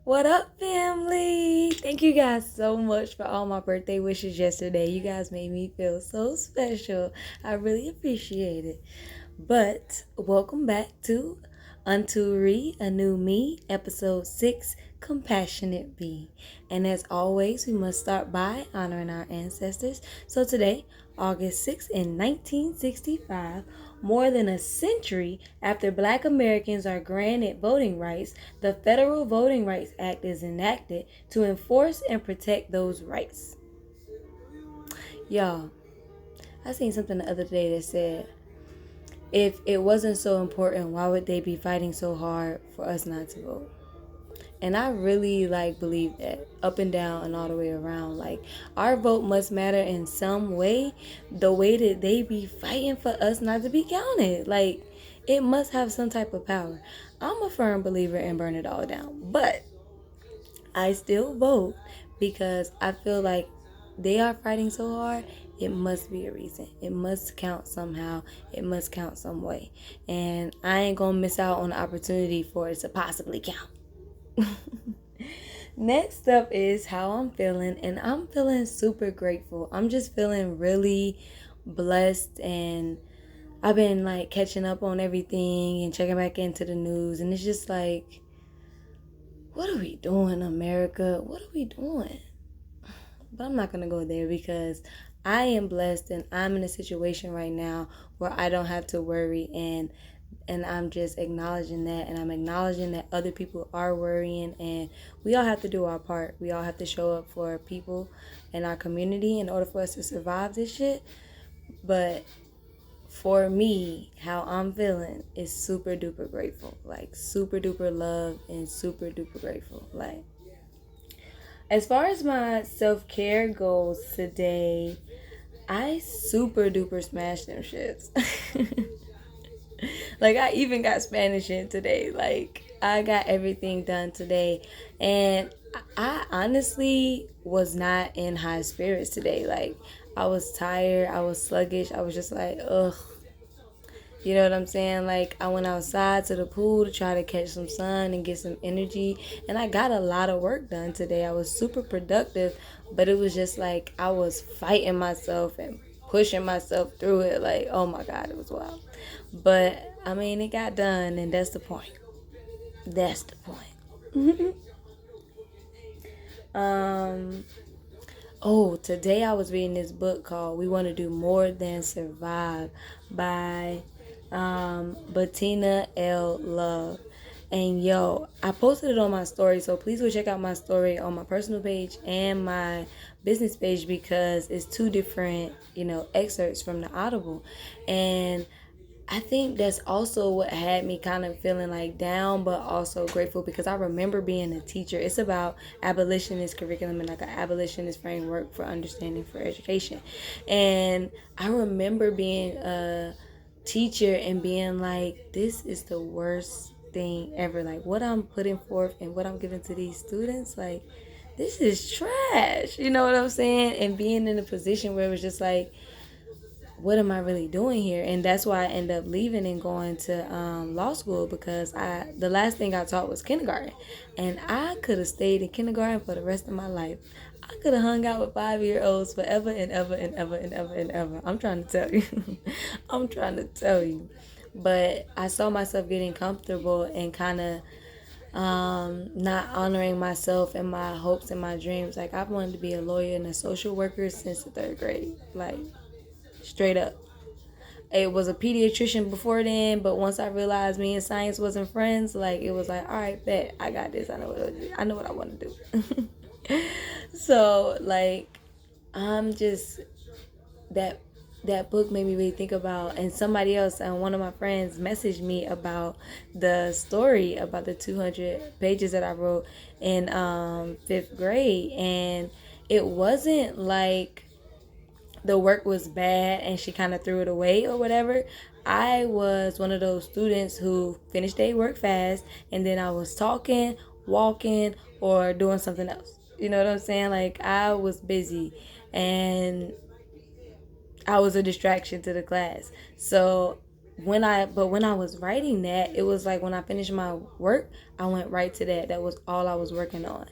What up, family? Thank you guys so much for all my birthday wishes yesterday. You guys made me feel so special. I really appreciate it. But welcome back to Unto Re, A New Me, Episode 6, Compassionate Be. And as always, we must start by honoring our ancestors. So today, August 6th in 1965, more than a century after Black Americans are granted voting rights, the Federal Voting Rights Act is enacted to enforce and protect those rights. Y'all, I seen something the other day that said, if it wasn't so important, why would they be fighting so hard for us not to vote? And I really believe that up and down and all the way around. Our vote must matter in some way, the way that they be fighting for us not to be counted. It must have some type of power. I'm a firm believer in burn it all down, but I still vote because I feel like they are fighting so hard. It must be a reason. It must count somehow. It must count some way. And I ain't gonna miss out on the opportunity for it to possibly count. Next up is how I'm feeling, and I'm feeling super grateful. I'm just feeling really blessed, and I've been catching up on everything and checking back into the news, and it's just what are we doing, America? What are we doing? But I'm not gonna go there because I am blessed, and I'm in a situation right now where I don't have to worry, and I'm just acknowledging that, and I'm acknowledging that other people are worrying, and we all have to do our part. We all have to show up for people in our community in order for us to survive this shit. But for me, how I'm feeling is super duper grateful. Super duper love and super duper grateful. As far as my self-care goes today, I super duper smashed them shits. I even got Spanish in today. I got everything done today. And I honestly was not in high spirits today. I was tired. I was sluggish. I was just ugh. You know what I'm saying? I went outside to the pool to try to catch some sun and get some energy. And I got a lot of work done today. I was super productive. But it was just I was fighting myself and pushing myself through it. Oh my God, it was wild. But, I mean, it got done, and that's the point. That's the point. Today I was reading this book called We Want to Do More Than Survive by Bettina L. Love. And yo, I posted it on my story, so please go check out my story on my personal page and my business page because it's two different, excerpts from the Audible. And I think that's also what had me kind of feeling down, but also grateful because I remember being a teacher. It's about abolitionist curriculum and an abolitionist framework for understanding for education. And I remember being a teacher and being this is the worst thing ever. What I'm putting forth and what I'm giving to these students, this is trash. You know what I'm saying? And being in a position where it was just what am I really doing here? And that's why I ended up leaving and going to law school because the last thing I taught was kindergarten. And I could have stayed in kindergarten for the rest of my life. I could have hung out with 5-year-olds forever and ever and ever and ever and ever. I'm trying to tell you. I'm trying to tell you. But I saw myself getting comfortable and kind of not honoring myself and my hopes and my dreams. I've wanted to be a lawyer and a social worker since the 3rd grade. Straight up. It was a pediatrician before then, but once I realized me and science wasn't friends, it was all right, bet, I got this. I know what I want to do. So, I'm just, that book made me really think about, and somebody else, and one of my friends messaged me about the story about the 200 pages that I wrote in 5th grade, and it wasn't the work was bad and she kind of threw it away or whatever. I was one of those students who finished their work fast and then I was talking, walking, or doing something else. You know what I'm saying? I was busy and I was a distraction to the class. So when I was writing that, it was when I finished my work, I went right to that. That was all I was working on.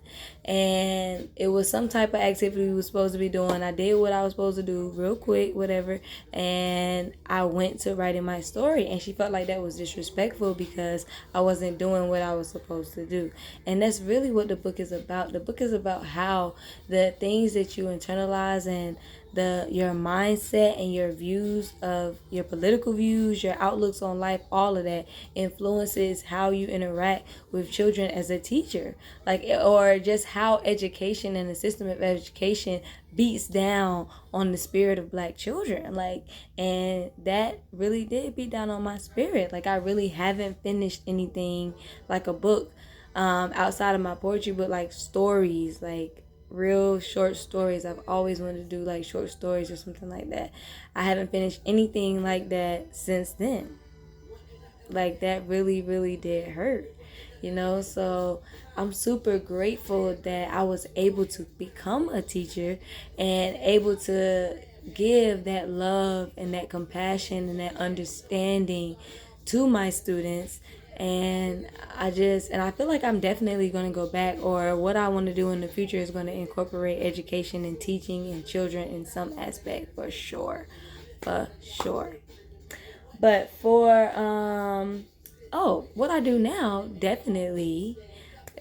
And it was some type of activity we was supposed to be doing. I did what I was supposed to do real quick, whatever. And I went to writing my story. And she felt like that was disrespectful because I wasn't doing what I was supposed to do. And that's really what the book is about. The book is about how the things that you internalize and your mindset and your views of your political views, your outlooks on life, all of that influences how you interact with children as a teacher, like, or just how education and the system of education beats down on the spirit of Black children. Like, and that really did beat down on my spirit. Like, I really haven't finished anything like a book outside of my poetry, but like stories, like real short stories. I've always wanted to do like short stories or something like that. I haven't finished anything like that since then. Like, that really, really did hurt, so I'm super grateful that I was able to become a teacher and able to give that love and that compassion and that understanding to my students. And I feel like I'm definitely going to go back, or what I want to do in the future is going to incorporate education and teaching and children in some aspect, for sure. But for what I do now definitely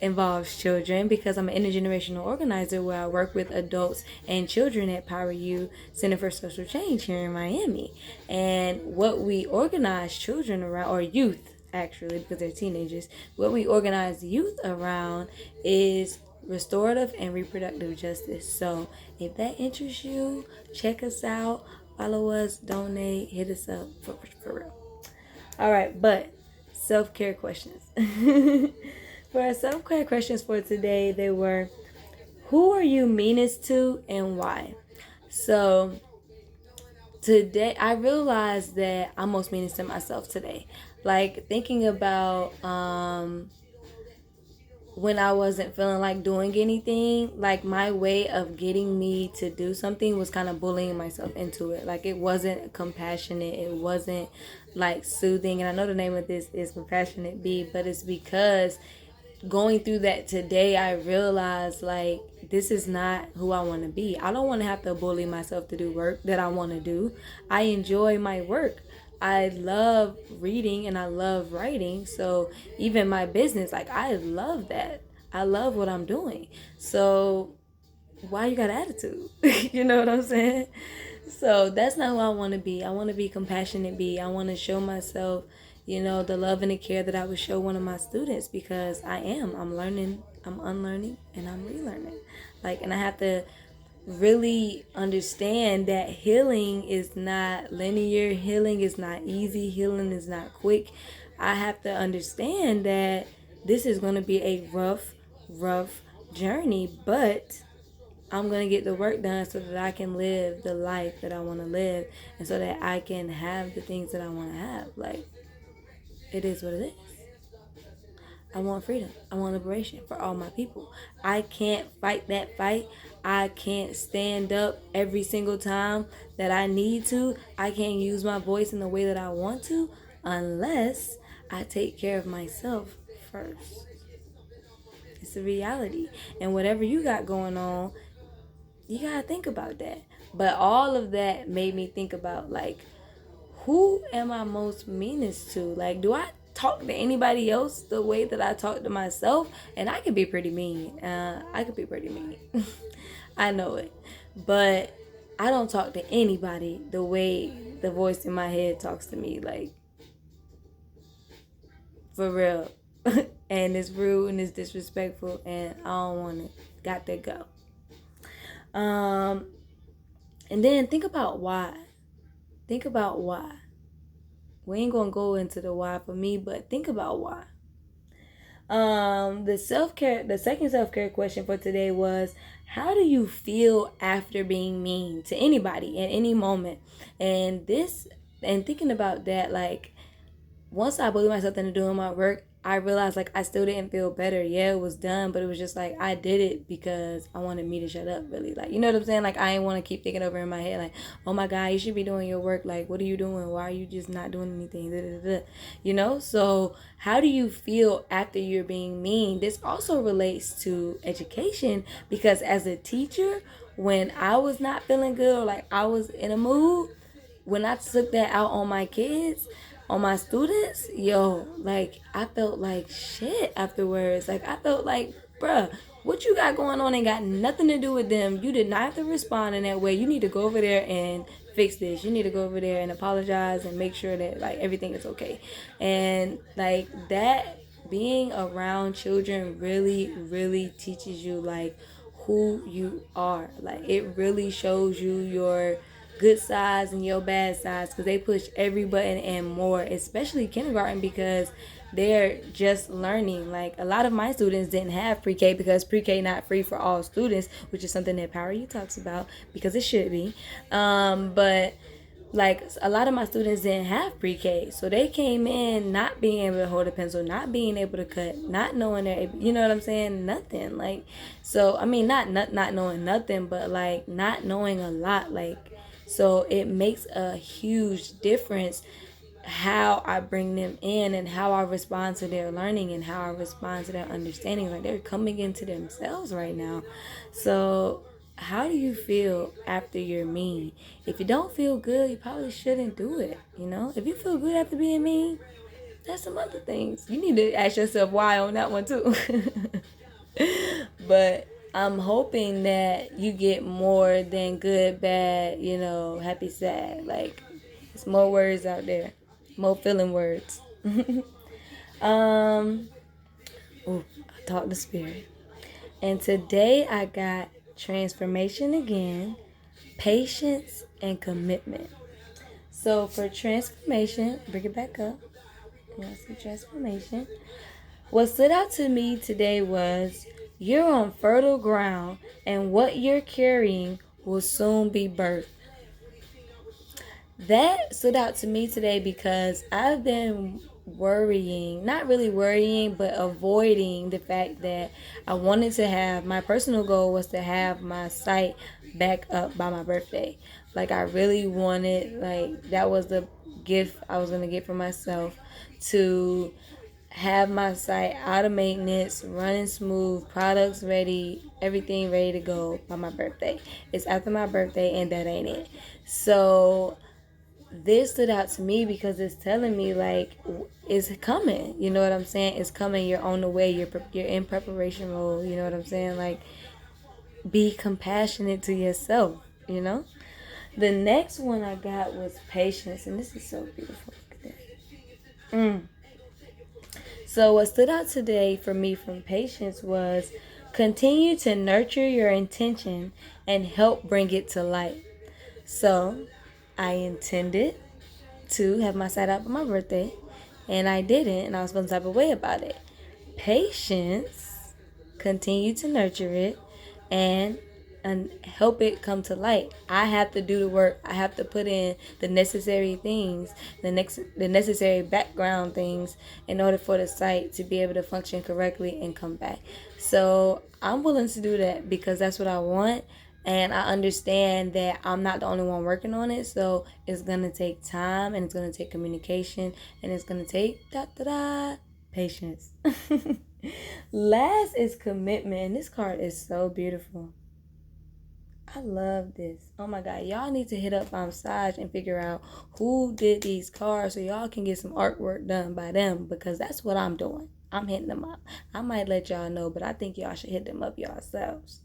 involves children, because I'm an intergenerational organizer where I work with adults and children at Power U Center for Social Change here in Miami. And what we organize children around, or youth actually, because they're teenagers, what we organize youth around is restorative and reproductive justice. So if that interests you, check us out, follow us, donate, hit us up, for real. All right, but self-care questions. For our self-care questions for today, they were, who are you meanest to and why? So today, I realized that I'm most meanest to myself today. Like, thinking about when I wasn't feeling like doing anything, like my way of getting me to do something was kind of bullying myself into it. Like, it wasn't compassionate, it wasn't like soothing. And I know the name of this is Compassionate Bee, but it's because going through that today, I realized, like, this is not who I want to be. I don't want to have to bully myself to do work that I want to do. I enjoy my work. I love reading and I love writing. So even my business, like, I love that. I love what I'm doing. So why you got attitude? You know what I'm saying? So that's not who I want to be. I want to be Compassionate Bee. I want to show myself, the love and the care that I would show one of my students, because I'm learning, I'm unlearning, and I'm relearning. Like, and I have to really understand that healing is not linear, healing is not easy, healing is not quick. I have to understand that this is going to be a rough journey, but I'm going to get the work done so that I can live the life that I want to live, and so that I can have the things that I want to have. Like, it is what it is. I want freedom. I want liberation for all my people. I can't fight that fight. I can't stand up every single time that I need to. I can't use my voice in the way that I want to unless I take care of myself first. It's a reality. And whatever you got going on, you gotta think about that. But all of that made me think about, like, who am I most meanest to? Like, do I talk to anybody else the way that I talk to myself? And I can be pretty mean. I know it. But I don't talk to anybody the way the voice in my head talks to me. Like, for real. And it's rude and it's disrespectful, and I don't want it. Got to go. And then think about why. Think about why. We ain't gonna go into the why for me, but think about why. The second self-care question for today was, how do you feel after being mean to anybody at any moment? And thinking about that, like, once I bully myself into doing my work, I realized like I still didn't feel better. Yeah, it was done, but it was just like I did it because I wanted me to shut up, really. Like, you know what I'm saying? Like, I didn't want to keep thinking over in my head like, oh my God, you should be doing your work. Like, what are you doing? Why are you just not doing anything? Da, da, da. You know? So how do you feel after you're being mean? This also relates to education, because as a teacher, when I was not feeling good, or like I was in a mood, when I took that out on my kids, on my students, yo, like I felt like shit afterwards. Like I felt like, bruh, what you got going on ain't got nothing to do with them. You did not have to respond in that way. You need to go over there and fix this. You need to go over there and apologize and make sure that like everything is okay. And like that, being around children really teaches you like who you are. Like it really shows you your good sides and your bad sides, because they push every button and more, especially kindergarten, because they're just learning. Like a lot of my students didn't have pre-K because pre-K not free for all students, which is something that Power U talks about, because it should be. But like a lot of my students didn't have pre-K, so they came in not being able to hold a pencil, not being able to cut, not knowing that, you know what I'm saying, nothing. Like, so I mean, not knowing nothing, but like not knowing a lot. Like, so it makes a huge difference how I bring them in and how I respond to their learning and how I respond to their understanding. Like they're coming into themselves right now. So how do you feel after you're mean? If you don't feel good, you probably shouldn't do it. You know, if you feel good after being mean, that's some other things. You need to ask yourself why on that one too. But I'm hoping that you get more than good, bad, you know, happy, sad. Like, it's more words out there, more feeling words. um, I talk the spirit. And today I got transformation again, patience, and commitment. So for transformation, bring it back up. You want to see transformation? What stood out to me today was you're on fertile ground and what you're carrying will soon be birthed. That stood out to me today because I've been worrying, not really worrying, but avoiding the fact that I wanted to have, my personal goal was to have my site back up by my birthday. Like I really wanted, like that was the gift I was going to get for myself, to have my site out of maintenance, running smooth, products ready, everything ready to go by my birthday. It's after my birthday and that ain't it. So this stood out to me because it's telling me like it's coming. You know what I'm saying? It's coming. You're on the way. You're in preparation mode. You know what I'm saying? Like be compassionate to yourself. You know. The next one I got was patience, and this is so beautiful. Look at that. So what stood out today for me from patience was continue to nurture your intention and help bring it to light. So I intended to have my site out for my birthday, and I didn't, and I was feeling type of way about it. Patience, continue to nurture it, and help it come to light. I have to do the work. I have to put in the necessary things, the necessary background things in order for the site to be able to function correctly and come back. So I'm willing to do that because that's what I want. And I understand that I'm not the only one working on it. So it's going to take time, and it's going to take communication, and it's going to take patience. Last is commitment. And this card is so beautiful. I love this. Oh my God. Y'all need to hit up Saj and figure out who did these cards so y'all can get some artwork done by them, because that's what I'm doing. I'm hitting them up. I might let y'all know, but I think y'all should hit them up yourselves.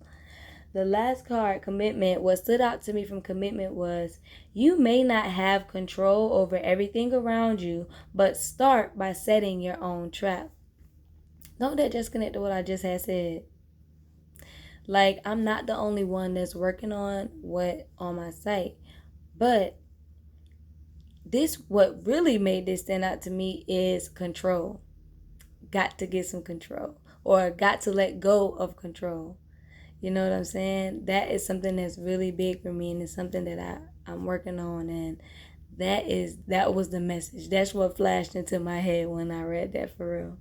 The last card, commitment, what stood out to me from commitment was you may not have control over everything around you, but start by setting your own trap. Don't that just connect to what I just had said? Like, I'm not the only one that's working on my site. But what really made this stand out to me is control. Got to get some control, or got to let go of control. You know what I'm saying? That is something that's really big for me, and it's something that I'm working on, and that was the message. That's what flashed into my head when I read that, for real.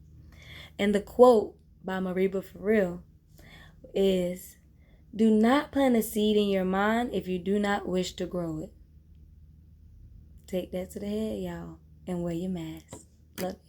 And the quote by Mariba Frizzelle is, "Do not plant a seed in your mind if you do not wish to grow it." Take that to the head, y'all, and wear your mask. Love you.